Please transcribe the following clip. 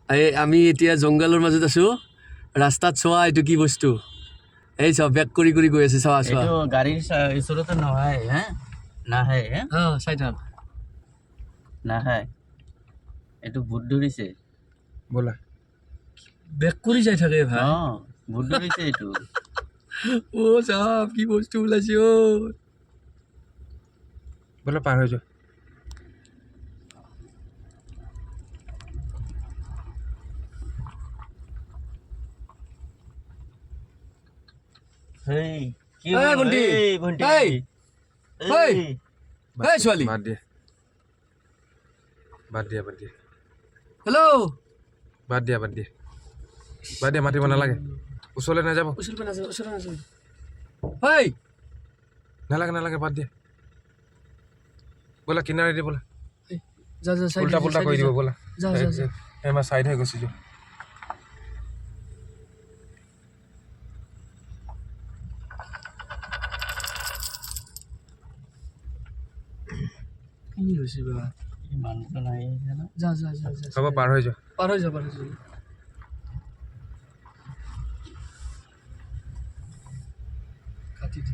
আমি এতিয়া জংঘলৰ মাজত আছো ৰাস্তাত চোৱা এইটো কি বস্তু এই চব বেক কৰি কৰি গৈ আছে চোৱা চোৱা এইটো গাড়ীৰ ওচৰতে নহয় হে নাহে হে চাই থাক নাহে এইটো ভূত ধৰিছে ব'লা বেক কৰি যাই থাকে ভাই ভূত ধৰিছে এইটো ও চাপ কি বস্তু ওলাইছে ও ব'লা পাৰ হৈ যোৱা হেই কি এই ভণ্টি ভণ্টি এই এই এই ছোৱালী বাদ দিয়া বাদ দিয়া বাদ দিয়া হেল্ল' বাদ দিয়া বাদ দিয়া বাদ দিয়া মাতিব নালাগে ওচৰলৈ নাযাব ওচৰলৈ নাযাব ওচৰলৈ নাযাব হেই নালাগে নালাগে বাদ দিয়া ব'লা কিনাৰে দি ব'লা যা যা সাইড উল্টা পুল্টা কৰি দিব ব'লা যা যা যা এমাৰ চাইড হৈ গুচি যোৱা কি হৈছে বা মানুহটো নাই যা যা যা যা হ'ব পাৰ হৈ যোৱা পাৰ হৈ যা